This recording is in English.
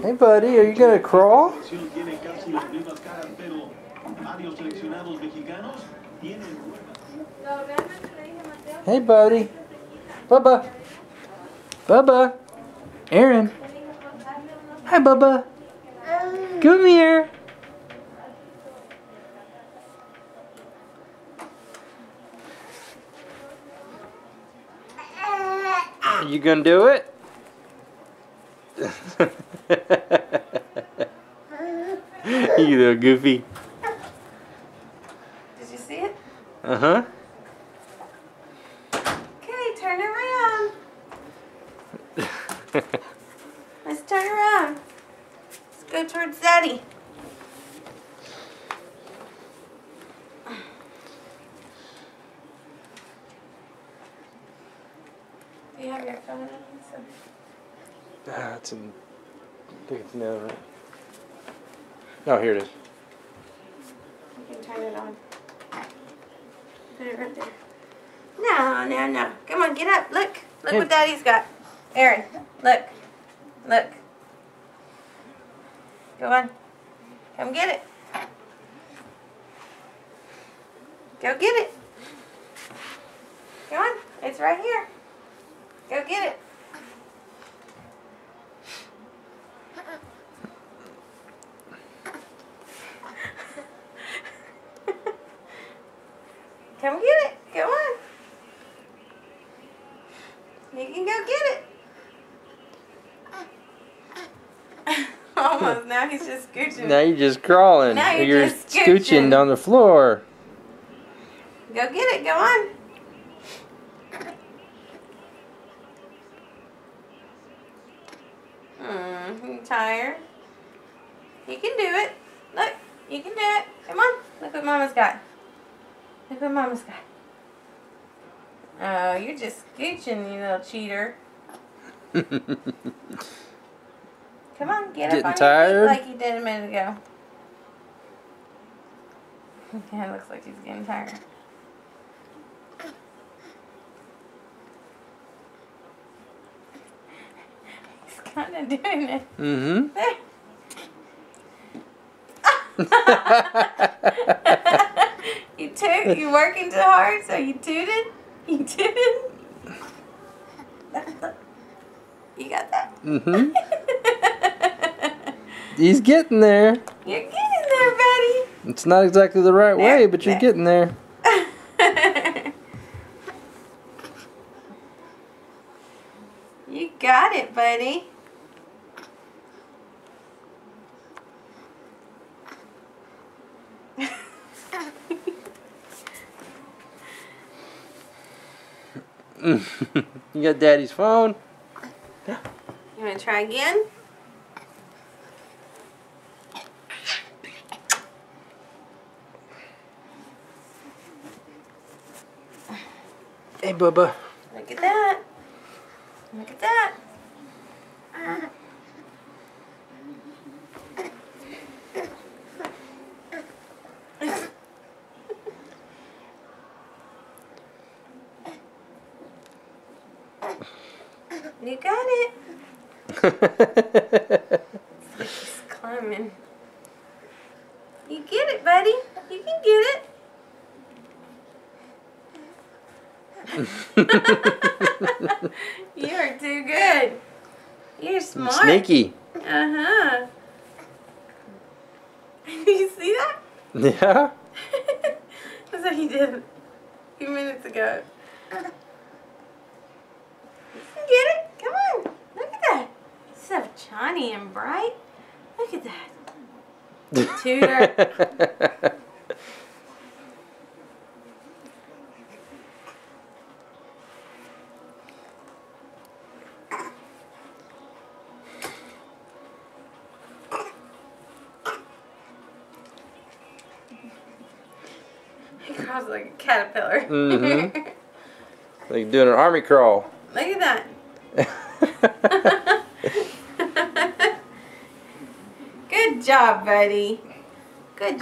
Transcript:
Hey buddy, are you gonna crawl? Hey buddy. Bubba. Bubba. Aaron. Hi Bubba. Come here. You gonna do it? You little goofy. Did you see it? Uh-huh. Okay, turn around. Let's turn around. Let's go towards Daddy. Do you have your phone on? Ah, it's in. I think it's no, right? Oh, here it is. You can turn it on. Put it right there. No, no, no. Come on, get up. Look. Look Hey. what Daddy's got. Aaron, look. Look. Go on. Come get it. Go get it. Go on. It's right here. Go get it. Come get it. Go on. You can go get it. Almost. Now he's just scooching. Now you're just crawling. Now you're just scooching down the floor. Go get it. Go on. You tired? You can do it. Look. You can do it. Come on. Look what Mama's got. Look what Mama's got. Oh, you're just scooching, you little cheater. Come on, get up on tired? your feet like you did a minute ago. Yeah, it looks like he's getting tired. He's kind of doing it. Mm-hmm. There. You working too hard, so you tooted? You tooted? You got that? Mm-hmm. He's getting there. You're getting there, buddy. It's not exactly the right way, but you're getting there. You got it, buddy. You got Daddy's phone. You want to try again? Hey, Bubba. Look at that. Look at that. You got it. He's climbing. You get it, buddy. You can get it. You are too good. You're smart. Sneaky. Uh-huh. You see that? Yeah. That's what he did a few minutes ago. You can get it. Come on. Look at that. So shiny and bright. Look at that. Tutor. He crawls like a caterpillar. Mm-hmm. Like doing an army crawl. Look at that. Good job, buddy. Good job.